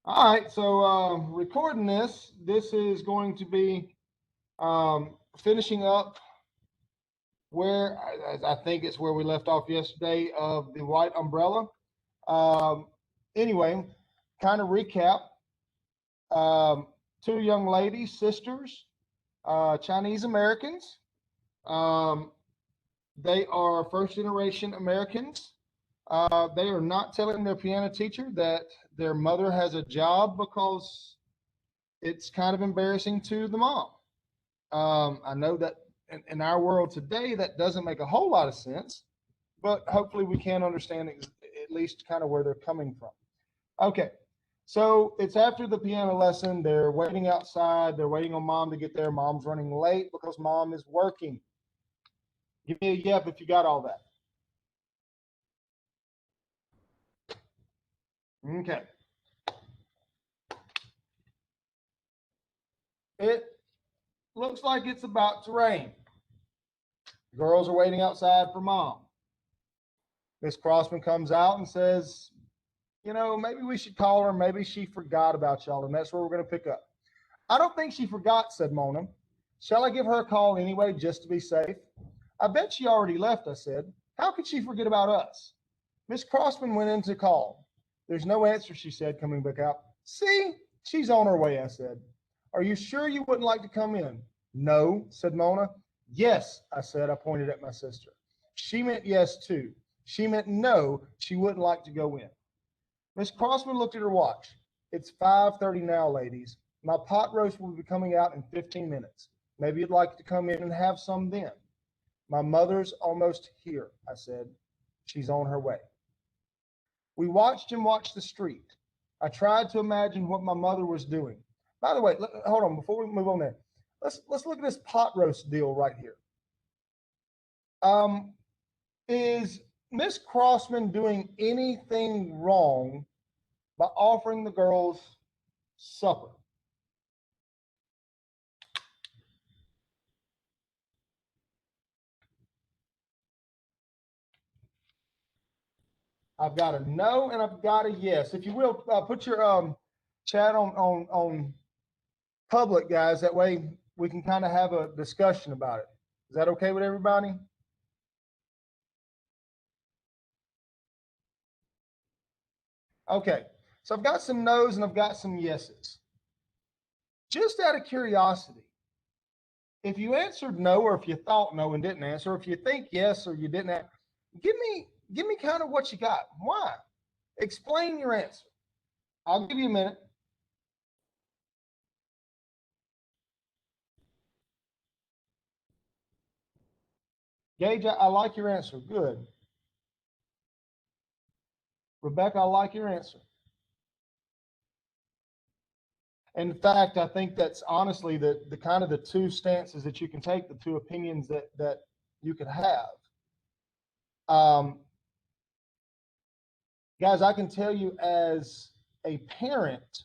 All right, so recording this. This is going to be finishing up where I think it's where we left off yesterday of the white umbrella. Um, anyway, kind of recap. Um, Two young ladies, sisters, Chinese Americans. Um, they are first generation Americans. They are not telling their piano teacher that their mother has a job because it's kind of embarrassing to the mom. I know that in our world today, that doesn't make a whole lot of sense, but hopefully we can understand at least kind of where they're coming from. Okay, so it's after the piano lesson. They're waiting outside. They're waiting on mom to get there. Mom's running late because mom is working. Give me a yep if you got all that. Okay. It looks like it's about to rain. Girls are waiting outside for mom. Miss Crossman comes out and says, maybe we should call her. Maybe she forgot about y'all, and that's where we're going to pick up. I don't think she forgot, said Mona. Shall I give her a call anyway, just to be safe? I bet she already left, I said. How could she forget about us? Miss Crossman went in to call. There's no answer, she said, coming back out. See, she's on her way, I said. Are you sure you wouldn't like to come in? No, said Mona. Yes, I said. I pointed at my sister. She meant yes, too. She meant no, she wouldn't like to go in. Miss Crossman looked at her watch. It's 5:30 now, ladies. My pot roast will be coming out in 15 minutes. Maybe you'd like to come in and have some then. My mother's almost here, I said. She's on her way. We watched and watched the street. I tried to imagine what my mother was doing. By the way, hold on, before we move on there, let's look at this pot roast deal right here. Um, is Miss Crossman doing anything wrong by offering the girls supper? I've got a no and I've got a yes. If you will, put your chat on public, guys. That way we can kind of have a discussion about it. Is that okay with everybody? Okay. So I've got some no's and I've got some yeses. Just out of curiosity, if you answered no, or if you thought no and didn't answer, or if you think yes or you didn't, give me kind of what you got. Why? Explain your answer. I'll give you a minute. Gage, I like your answer. Good. Rebecca, I like your answer. In fact, I think that's honestly the kind of the two stances that you can take, the two opinions that you could have. Um, Guys, I can tell you as a parent,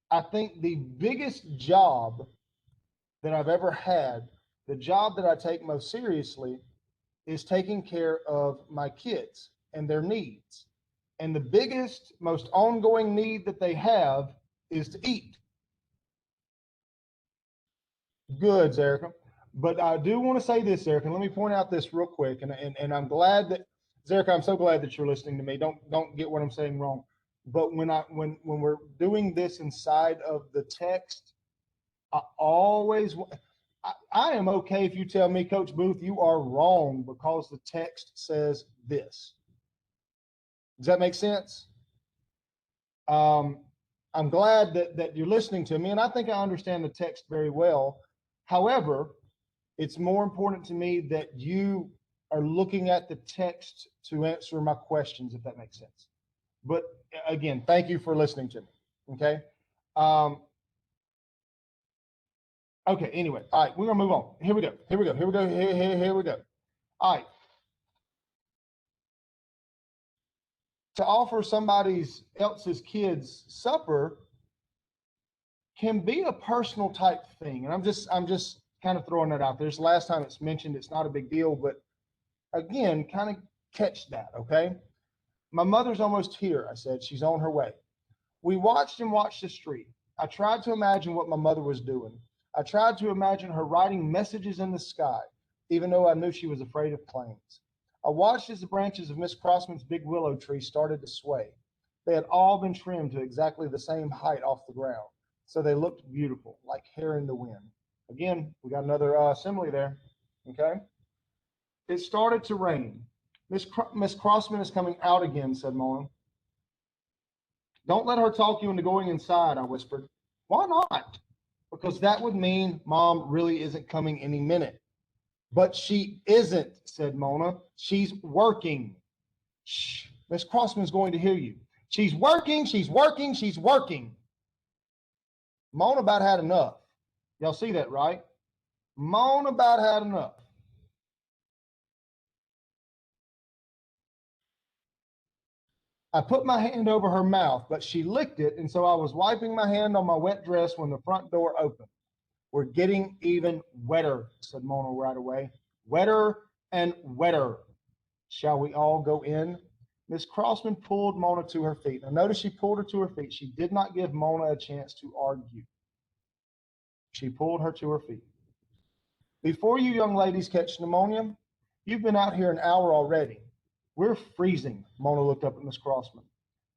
I think the biggest job that I've ever had, the job that I take most seriously, is taking care of my kids and their needs. And the biggest, most ongoing need that they have is to eat. Good, Erica. But I do want to say this, Erica, and let me point out this real quick. And I'm glad that, Erica, I'm so glad that you're listening to me. Don't get what I'm saying wrong. But when we're doing this inside of the text, I always I am okay if you tell me, Coach Booth, you are wrong because the text says this. Does that make sense? Um, I'm glad that you're listening to me, and I think I understand the text very well. However, it's more important to me that you are looking at the text to answer my questions, if that makes sense. But again, thank you for listening to me. Okay. Um, okay. Anyway, all right, we're gonna move on. Here we go. Here we go. Here we go. Here we go. All right. To offer somebody else's kids supper can be a personal type thing, and I'm just kind of throwing that out there. This is the last time it's mentioned. It's not a big deal, but again, kind of catch that. Okay. My mother's almost here, I said. She's on her way. We watched and watched the street. I tried to imagine what my mother was doing. I tried to imagine her writing messages in the sky, even though I knew she was afraid of planes. I watched as the branches of Miss Crossman's big willow tree started to sway. They had all been trimmed to exactly the same height off the ground, so they looked beautiful, like hair in the wind. Again, we got another simile there. Okay. It started to rain. Miss Crossman is coming out again, said Mona. Don't let her talk you into going inside, I whispered. Why not? Because that would mean Mom really isn't coming any minute. But she isn't, said Mona. She's working. Shh, Miss Crossman's going to hear you. She's working, she's working, she's working. Mona about had enough. Y'all see that, right? Mona about had enough. I put my hand over her mouth, but she licked it, and so I was wiping my hand on my wet dress when the front door opened. We're getting even wetter, said Mona right away. Wetter and wetter. Shall we all go in? Miss Crossman pulled Mona to her feet. Now notice she pulled her to her feet. She did not give Mona a chance to argue. She pulled her to her feet. Before you young ladies catch pneumonia, you've been out here an hour already. We're freezing. Mona looked up at Miss Crossman.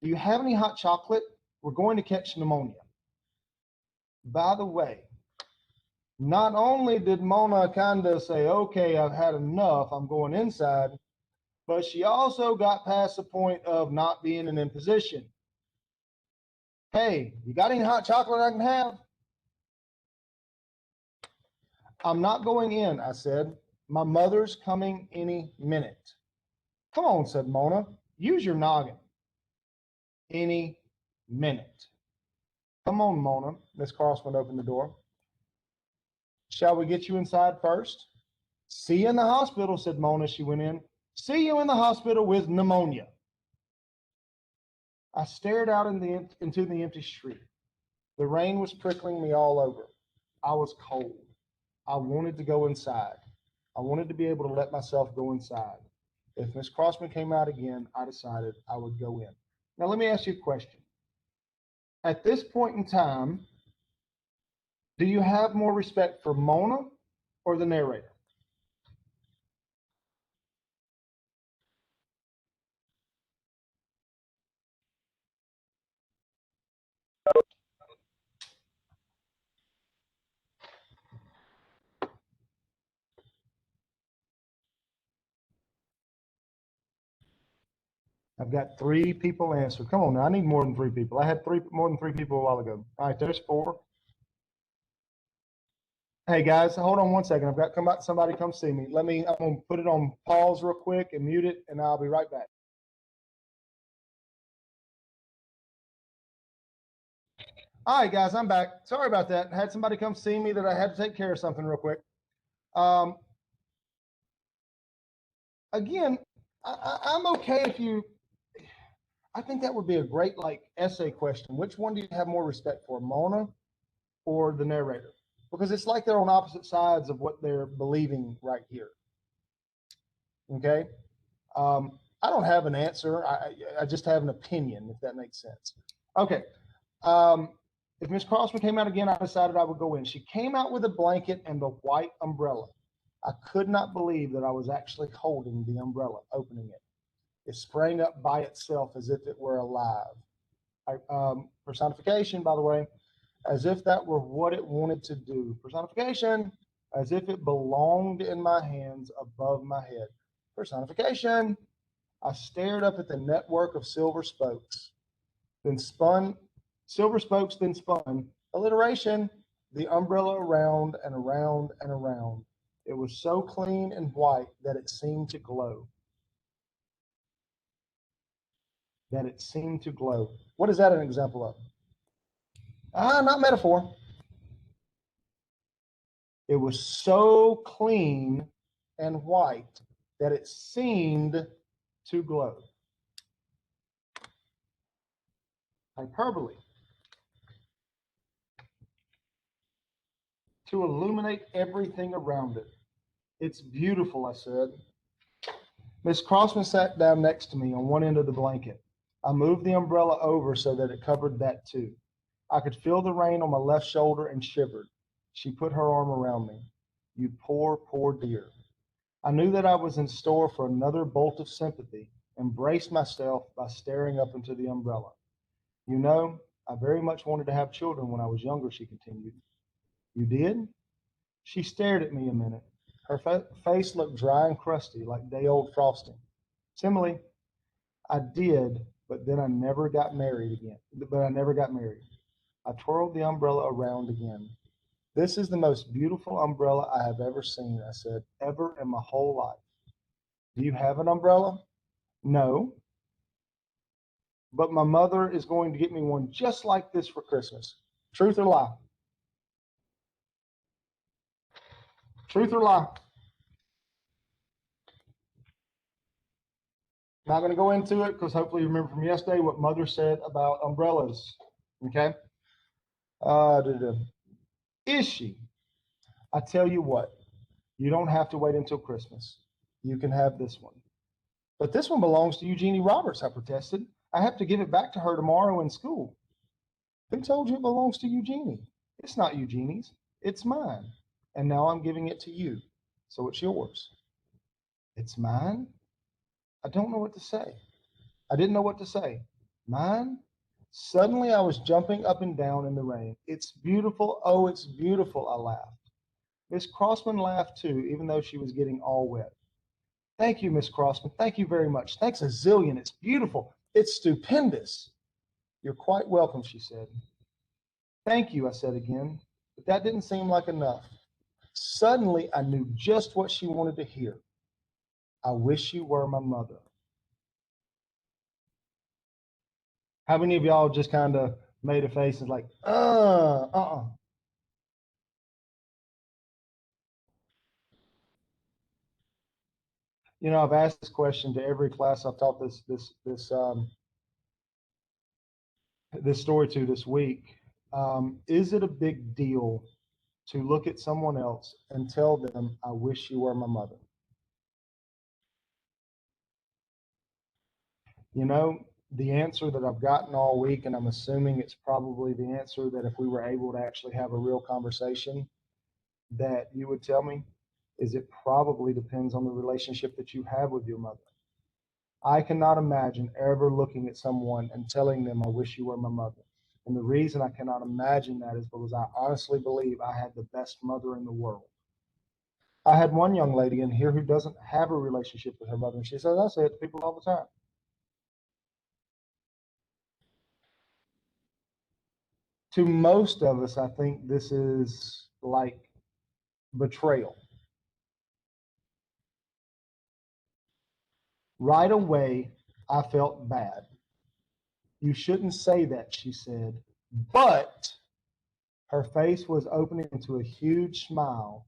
Do you have any hot chocolate? We're going to catch pneumonia. By the way, not only did Mona kind of say, okay, I've had enough, I'm going inside, but she also got past the point of not being in imposition. Hey, you got any hot chocolate I can have? I'm not going in, I said. My mother's coming any minute. Come on, said Mona. Use your noggin. Any minute. Come on, Mona. Miss Crossman opened the door. Shall we get you inside first? See you in the hospital, said Mona as she went in. See you in the hospital with pneumonia. I stared out into the empty street. The rain was prickling me all over. I was cold. I wanted to go inside. I wanted to be able to let myself go inside. If Miss Crossman came out again, I decided I would go in. Now, let me ask you a question. At this point in time, do you have more respect for Mona or the narrator? I've got 3 people answered. Come on now, I need more than 3 people. I had more than 3 people a while ago. All right, there's 4. Hey guys, hold on one second. I've got somebody come see me. I'm gonna put it on pause real quick and mute it, and I'll be right back. All right, guys, I'm back. Sorry about that. I had somebody come see me that I had to take care of something real quick. Um, again, I'm okay if you. I think that would be a great essay question. Which one do you have more respect for, Mona or the narrator? Because it's like they're on opposite sides of what they're believing right here. Okay. I don't have an answer. I just have an opinion, if that makes sense. Okay. If Miss Crossman came out again, I decided I would go in. She came out with a blanket and a white umbrella. I could not believe that I was actually holding the umbrella, opening it. It sprang up by itself as if it were alive. Personification, by the way, as if that were what it wanted to do. Personification, as if it belonged in my hands above my head. Personification. I stared up at the network of silver spokes, then spun, silver spokes, then spun. Alliteration, the umbrella around and around and around. It was so clean and white that it seemed to glow. That it seemed to glow. What is that an example of? Not metaphor. It was so clean and white that it seemed to glow. Hyperbole. To illuminate everything around it. It's beautiful, I said. Miss Crossman sat down next to me on one end of the blanket. I moved the umbrella over so that it covered that too. I could feel the rain on my left shoulder and shivered. She put her arm around me. You poor, poor dear. I knew that I was in store for another bolt of sympathy and braced myself by staring up into the umbrella. You know, I very much wanted to have children when I was younger, she continued. You did? She stared at me a minute. Her face looked dry and crusty, like day-old frosting. Simile, I did, but then I never got married again. But I never got married. I twirled the umbrella around again. This is the most beautiful umbrella I have ever seen, I said, ever in my whole life. Do you have an umbrella? No, but my mother is going to get me one just like this for Christmas. Truth or lie? Truth or lie? Not going to go into it because hopefully you remember from yesterday what mother said about umbrellas. Okay? Is she? I tell you what, you don't have to wait until Christmas. You can have this one. But this one belongs to Eugenie Roberts, I protested. I have to give it back to her tomorrow in school. Who told you it belongs to Eugenie? It's not Eugenie's. It's mine. And now I'm giving it to you. So it's yours. It's mine? I don't know what to say. I didn't know what to say. Mine? Suddenly I was jumping up and down in the rain. It's beautiful. Oh, it's beautiful, I laughed. Miss Crossman laughed too, even though she was getting all wet. Thank you, Miss Crossman. Thank you very much. Thanks a zillion. It's beautiful. It's stupendous. You're quite welcome, she said. Thank you, I said again, but that didn't seem like enough. Suddenly, I knew just what she wanted to hear. I wish you were my mother. How many of y'all just kind of made a face and like, You know, I've asked this question to every class I've taught this story to this week. Is it a big deal to look at someone else and tell them, I wish you were my mother? You know, the answer that I've gotten all week, and I'm assuming it's probably the answer that if we were able to actually have a real conversation, that you would tell me, is it probably depends on the relationship that you have with your mother. I cannot imagine ever looking at someone and telling them, I wish you were my mother. And the reason I cannot imagine that is because I honestly believe I had the best mother in the world. I had one young lady in here who doesn't have a relationship with her mother, and she says, I say it to people all the time. To most of us, I think this is like betrayal. Right away, I felt bad. You shouldn't say that, she said, but her face was opening into a huge smile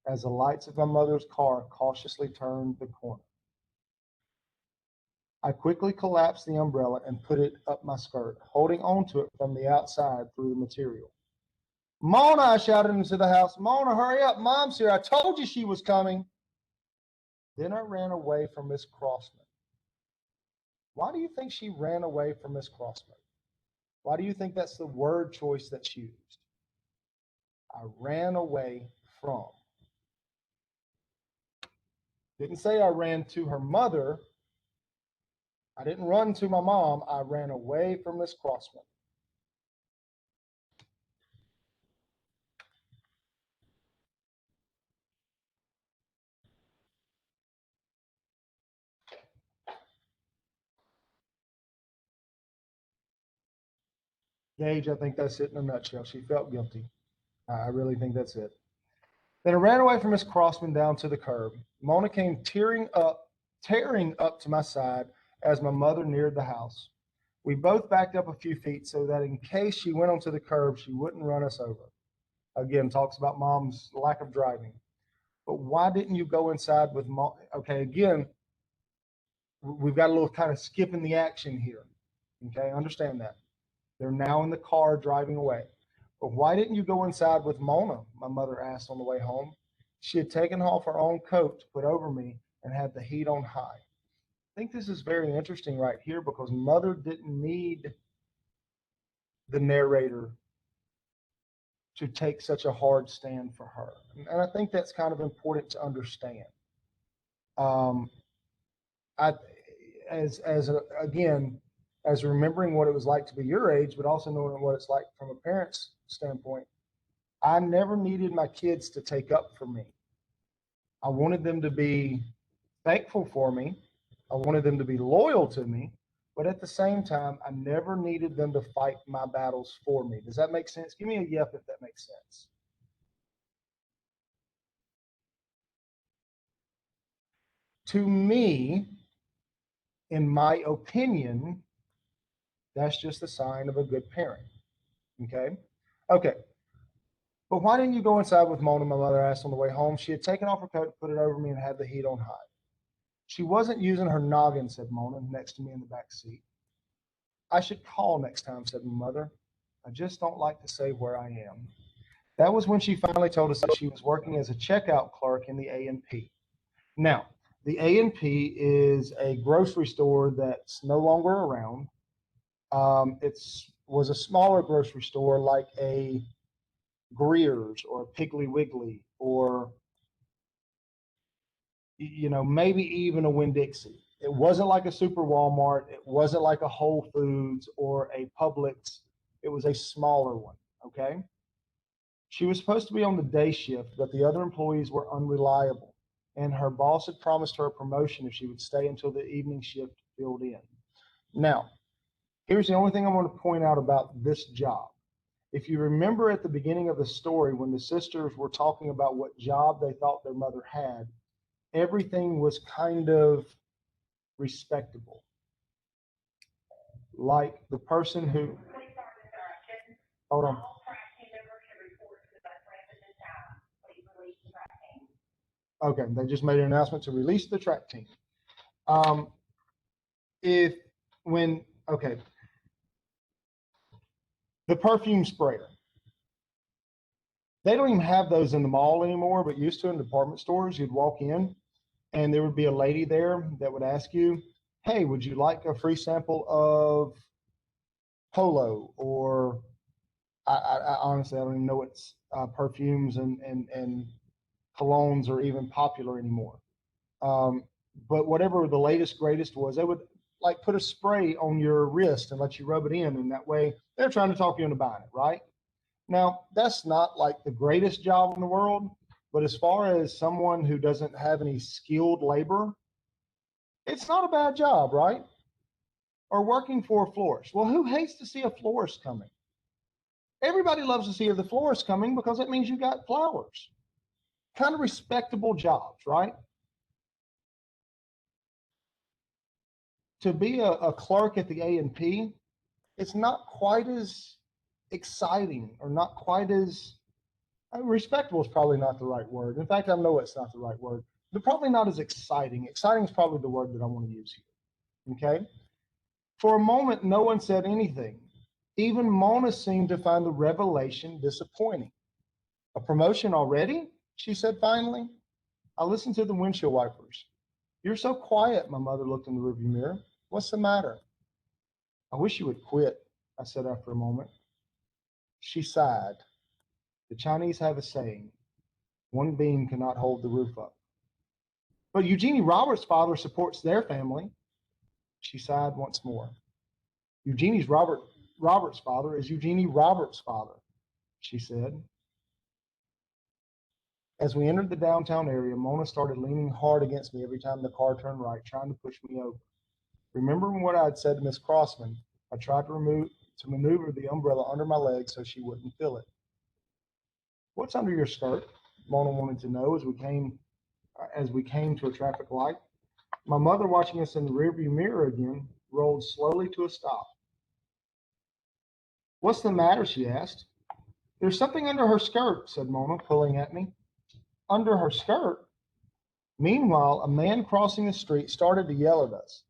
as the lights of my mother's car cautiously turned the corner. I quickly collapsed the umbrella and put it up my skirt, holding onto it from the outside through the material. Mona, I shouted into the house. Mona, hurry up. Mom's here. I told you she was coming. Then I ran away from Miss Crossman. Why do you think she ran away from Miss Crossman? Why do you think that's the word choice that's used? I ran away from. Didn't say I ran to her mother. I didn't run to my mom. I ran away from Miss Crossman. Gage, I think that's it in a nutshell. She felt guilty. I really think that's it. Then I ran away from Miss Crossman down to the curb. Mona came tearing up to my side as my mother neared the house. We both backed up a few feet so that in case she went onto the curb, she wouldn't run us over. Again, talks about mom's lack of driving. But why didn't you go inside with mom? Okay, again, we've got a little kind of skipping the action here. Okay, understand that. They're now in the car driving away. But why didn't you go inside with Mona? My mother asked on the way home. She had taken off her own coat to put over me and had the heat on high. think this is very interesting right here because mother didn't need the narrator to take such a hard stand for her. And I think that's kind of important to understand. Um, I, again, as remembering what it was like to be your age, but also knowing what it's like from a parent's standpoint, I never needed my kids to take up for me. I wanted them to be thankful for me. I wanted them to be loyal to me, but at the same time, I never needed them to fight my battles for me. Does that make sense? Give me a yep if that makes sense. To me, in my opinion, that's just a sign of a good parent. Okay. Okay. But why didn't you go inside with Mona? My mother asked on the way home. She had taken off her coat, put it over me, and had the heat on high. She wasn't using her noggin, said Mona, next to me in the back seat. I should call next time, said my mother. I just don't like to say where I am. That was when she finally told us that she was working as a checkout clerk in the A&P. Now, the A&P is a grocery store that's no longer around. It was a smaller grocery store like a Greer's or a Piggly Wiggly or, maybe even a Winn-Dixie. It wasn't like a Super Walmart. It wasn't like a Whole Foods or a Publix. It was a smaller one, okay? She was supposed to be on the day shift, but the other employees were unreliable, and her boss had promised her a promotion if she would stay until the evening shift filled in. Now, here's the only thing I want to point out about this job. If you remember at the beginning of the story, when the sisters were talking about what job they thought their mother had, everything was kind of respectable. Like the person who, hold on. Okay, they just made an announcement to release the track team. The perfume sprayer. They don't even have those in the mall anymore, but used to in department stores. You'd walk in and there would be a lady there that would ask you, hey, would you like a free sample of Polo? Or I honestly, I don't even know what perfumes and colognes are even popular anymore. But whatever the latest, greatest was, they would like put a spray on your wrist and let you rub it in. And that way they're trying to talk you into buying it, right? Now, that's not like the greatest job in the world, but as far as someone who doesn't have any skilled labor, it's not a bad job, right? Or working for a florist. Well, who hates to see a florist coming? Everybody loves to see the florist coming because it means you got flowers. Kind of respectable jobs, right? To be a clerk at the A&P, it's not quite as exciting or not quite as respectable is probably not the right word. In fact, I know it's not the right word. But probably not as exciting. Exciting is probably the word that I want to use here. Okay? For a moment, no one said anything. Even Mona seemed to find the revelation disappointing. A promotion already? She said finally. I listened to the windshield wipers. You're so quiet, my mother looked in the rearview mirror. What's the matter? I wish you would quit, I said after a moment. She sighed. The Chinese have a saying, one beam cannot hold the roof up. But Eugenie Roberts' father supports their family. She sighed once more. Roberts' father is Eugenie Roberts' father, she said. As we entered the downtown area, Mona started leaning hard against me every time the car turned right, trying to push me over. Remembering what I had said to Miss Crossman, I tried to maneuver the umbrella under my leg so she wouldn't feel it. What's under your skirt? Mona wanted to know as we came to a traffic light. My mother, watching us in the rearview mirror again, rolled slowly to a stop. What's the matter? She asked. There's something under her skirt, said Mona, pulling at me. Under her skirt? Meanwhile, a man crossing the street started to yell at us.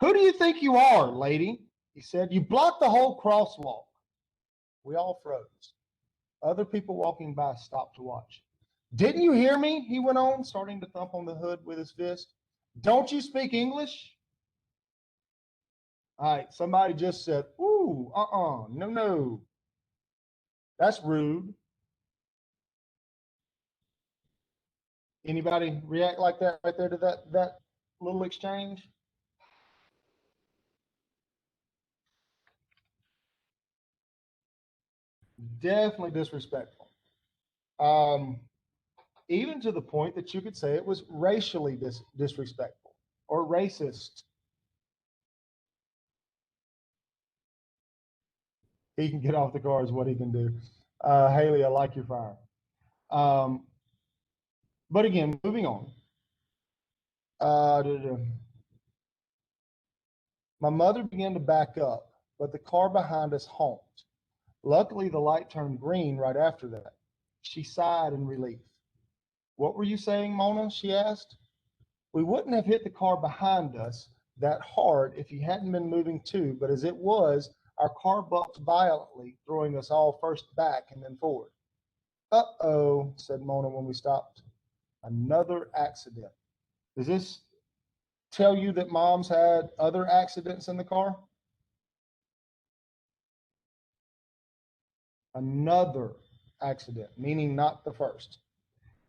Who do you think you are, lady? He said. You blocked the whole crosswalk. We all froze. Other people walking by stopped to watch. Didn't you hear me? He went on, starting to thump on the hood with his fist. Don't you speak English? All right, somebody just said, ooh, no, no. That's rude. Anybody react like that right there to that little exchange? Definitely disrespectful. Um, even to the point that you could say it was racially disrespectful or racist. He can get off the car is what he can do. Haley, I like your fire. Um, but again, moving on. Uh, My mother began to back up, but the car behind us honked. Luckily, the light turned green right after that. She sighed in relief. What were you saying, Mona? She asked. We wouldn't have hit the car behind us that hard if he hadn't been moving too, but as it was, our car bumped violently, throwing us all first back and then forward. Uh-oh, said Mona when we stopped. Another accident. Does this tell you that mom's had other accidents in the car? Another accident, meaning not the first.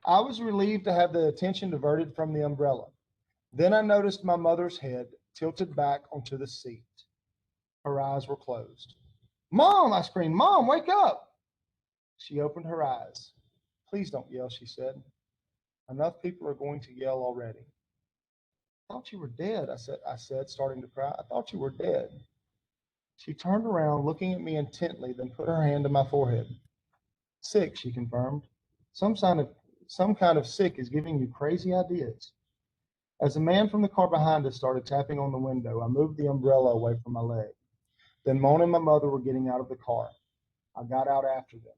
I was relieved to have the attention diverted from the umbrella. Then I noticed my mother's head tilted back onto the seat. Her eyes were closed. Mom, I screamed, Mom, wake up. She opened her eyes. Please don't yell, she said. Enough people are going to yell already. I thought you were dead, I said, starting to cry. I thought you were dead. She turned around, looking at me intently, then put her hand to my forehead. Sick, she confirmed. Some sign of some kind of sick is giving you crazy ideas. As the man from the car behind us started tapping on the window, I moved the umbrella away from my leg. Then Mona and my mother were getting out of the car. I got out after them.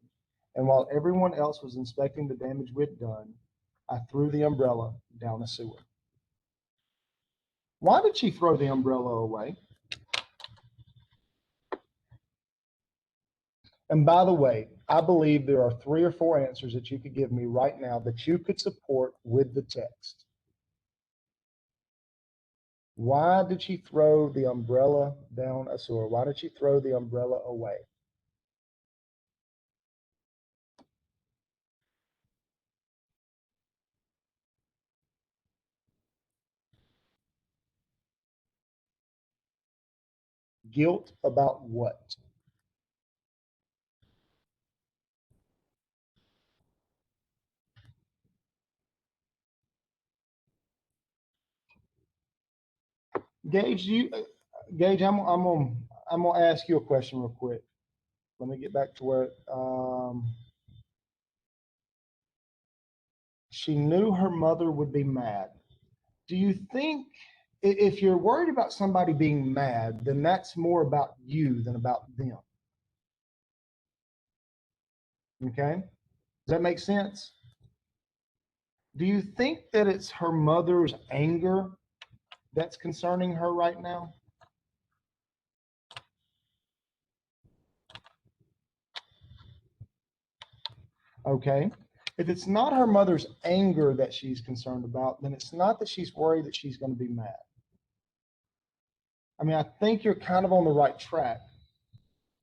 And while everyone else was inspecting the damage we'd done, I threw the umbrella down a sewer. Why did she throw the umbrella away? And by the way, I believe there are 3 or 4 answers that you could give me right now that you could support with the text. Why did she throw the umbrella down a sewer? Why did she throw the umbrella away? Guilt about what? Gage, Gage, I'm gonna ask you a question real quick. Let me get back to where she knew her mother would be mad. Do you think if you're worried about somebody being mad, then that's more about you than about them? Okay, does that make sense? Do you think that it's her mother's anger that's concerning her right now? Okay. If it's not her mother's anger that she's concerned about, then it's not that she's worried that she's going to be mad. I mean, I think you're kind of on the right track.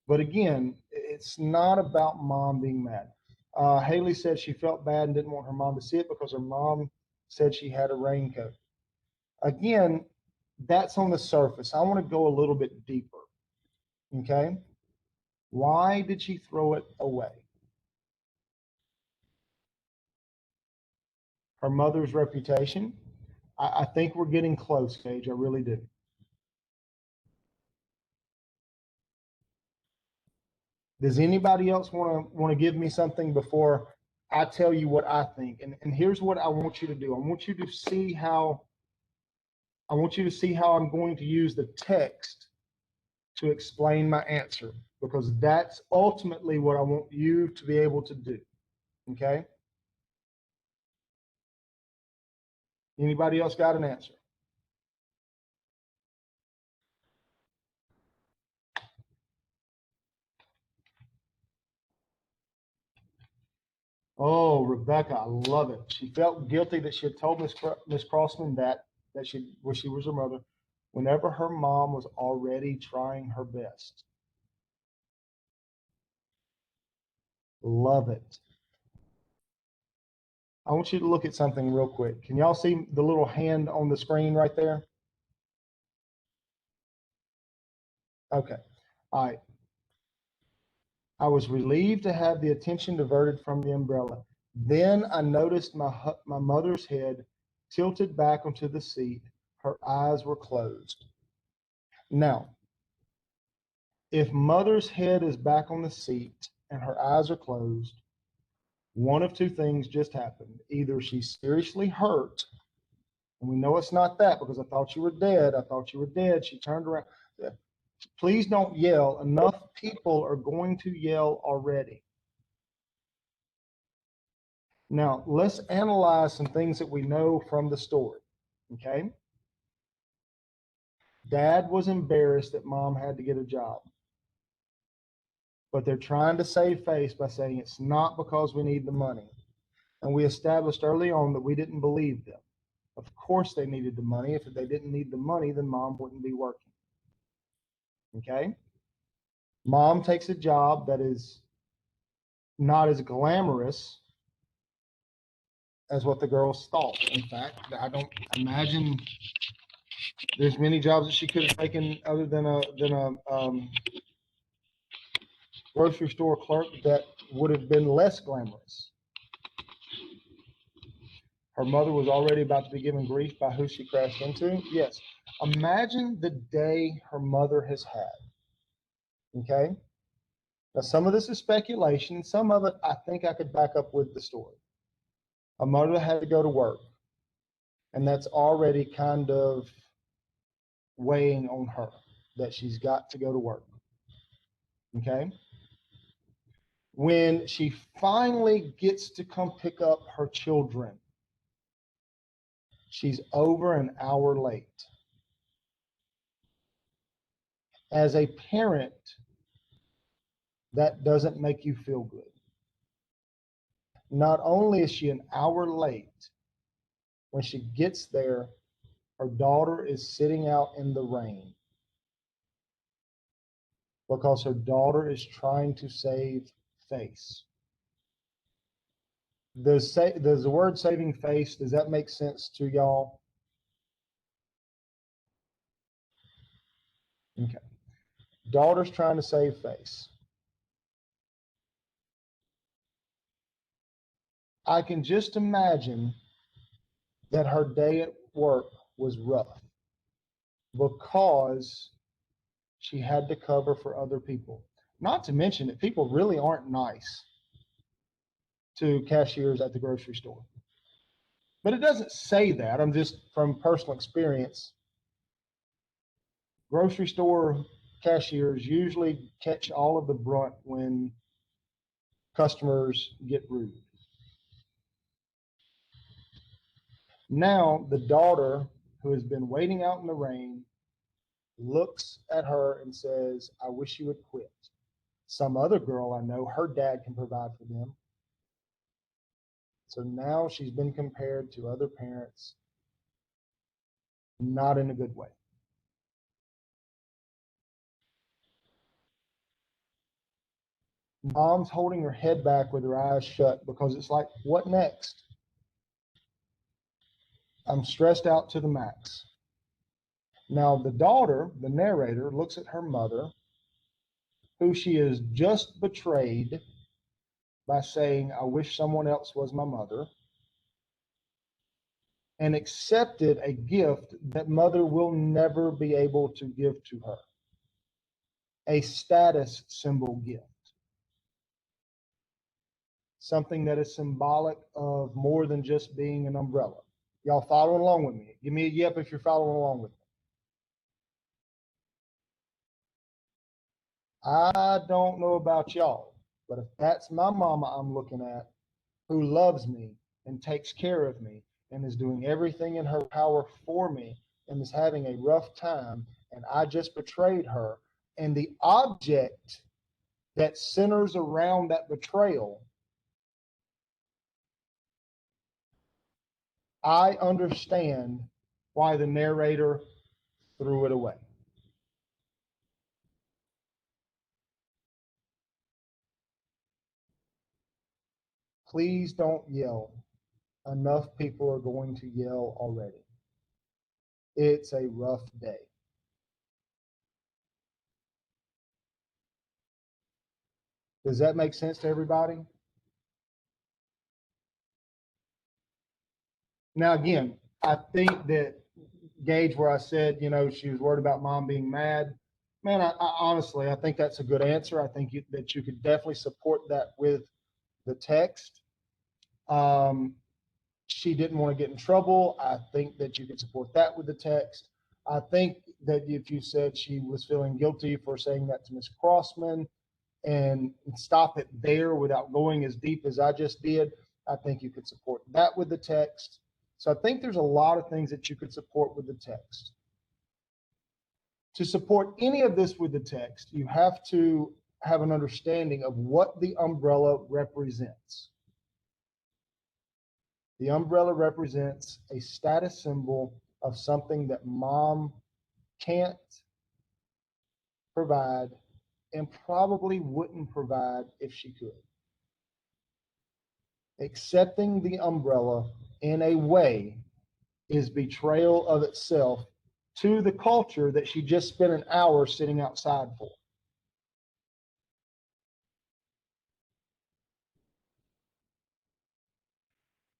But again, it's not about mom being mad. Haley said she felt bad and didn't want her mom to see it because her mom said she had a raincoat. Again, that's on the surface. I want to go a little bit deeper. Okay. Why did she throw it away? Her mother's reputation. I think we're getting close, Gage. I really do. Does anybody else want to give me something before I tell you what I think? And here's what I want you to do. I want you to see how I'm going to use the text to explain my answer because that's ultimately what I want you to be able to do. Okay? Anybody else got an answer? Oh, Rebecca, I love it. She felt guilty that she had told Miss Crossman that she was her mother whenever her mom was already trying her best. Love it. I want you to look at something real quick. Can y'all see the little hand on the screen right there? Okay. All right. I was relieved to have the attention diverted from the umbrella. Then I noticed my mother's head tilted back onto the seat. Her eyes were closed. Now, if mother's head is back on the seat and her eyes are closed, one of two things just happened. Either she's seriously hurt, and we know it's not that because I thought you were dead. I thought you were dead. She turned around. Please don't yell. Enough people are going to yell already. Now, let's analyze some things that we know from the story. Okay? Dad was embarrassed that mom had to get a job. But they're trying to save face by saying it's not because we need the money. And we established early on that we didn't believe them. Of course they needed the money. If they didn't need the money, then mom wouldn't be working. Okay? Mom takes a job that is not as glamorous as what the girls thought. In fact, I don't imagine there's many jobs that she could have taken other than a grocery store clerk that would have been less glamorous. Her mother was already about to be given grief by who she crashed into. Yes. Imagine the day her mother has had. Okay. Now, some of this is speculation. Some of it I think I could back up with the story. A mother had to go to work, and that's already kind of weighing on her that she's got to go to work. Okay. When she finally gets to come pick up her children, she's over an hour late. As a parent, that doesn't make you feel good. Not only is she an hour late, when she gets there, her daughter is sitting out in the rain because her daughter is trying to save face. Does the word saving face, does that make sense to y'all? Okay. Daughter's trying to save face. I can just imagine that her day at work was rough because she had to cover for other people. Not to mention that people really aren't nice to cashiers at the grocery store. But it doesn't say that. I'm just from personal experience. Grocery store cashiers usually catch all of the brunt when customers get rude. Now, the daughter who has been waiting out in the rain looks at her and says, I wish you would quit. Some other girl I know, her dad can provide for them. So now she's been compared to other parents, not in a good way. Mom's holding her head back with her eyes shut because it's like, what next? I'm stressed out to the max. Now, the daughter, the narrator, looks at her mother, who she has just betrayed by saying, I wish someone else was my mother, and accepted a gift that mother will never be able to give to her, a status symbol gift, something that is symbolic of more than just being an umbrella. Y'all following along with me? Give me a yep if you're following along with me. I don't know about y'all, but if that's my mama I'm looking at, who loves me and takes care of me and is doing everything in her power for me and is having a rough time, and I just betrayed her, and the object that centers around that betrayal, I understand why the narrator threw it away. Please don't yell. Enough people are going to yell already. It's a rough day. Does that make sense to everybody? Now, again, I think that Gage, where I said, she was worried about mom being mad. Man, I honestly, I think that's a good answer. I think that you could definitely support that with the text. She didn't want to get in trouble. I think that you could support that with the text. I think that if you said she was feeling guilty for saying that to Ms. Crossman and stop it there without going as deep as I just did, I think you could support that with the text. So I think there's a lot of things that you could support with the text. To support any of this with the text, you have to have an understanding of what the umbrella represents. The umbrella represents a status symbol of something that mom can't provide and probably wouldn't provide if she could. Accepting the umbrella in a way is betrayal of itself to the culture that she just spent an hour sitting outside for.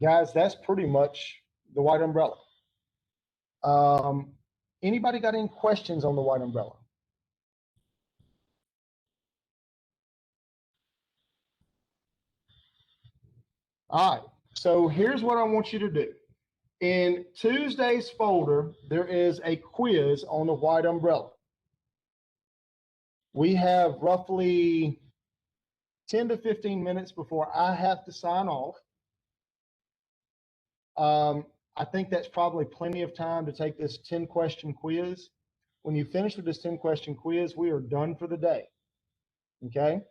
Guys, that's pretty much the white umbrella. Anybody got any questions on the white umbrella? All right, so here's what I want you to do. In Tuesday's folder, there is a quiz on the white umbrella. We have roughly 10 to 15 minutes before I have to sign off. I think that's probably plenty of time to take this 10-question quiz. When you finish with this 10-question quiz, we are done for the day. Okay?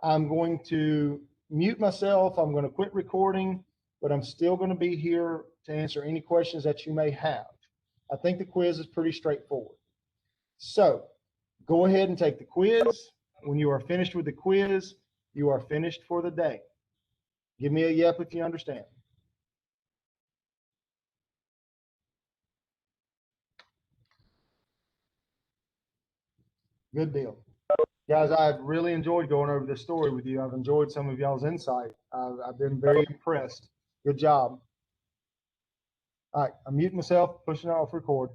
I'm going to mute myself. I'm going to quit recording, but I'm still going to be here to answer any questions that you may have. I think the quiz is pretty straightforward. So go ahead and take the quiz. When you are finished with the quiz, you are finished for the day. Give me a yep if you understand. Good deal. Guys, I've really enjoyed going over this story with you. I've enjoyed some of y'all's insight. I've been very impressed. Good job. All right, I'm muting myself, pushing off record.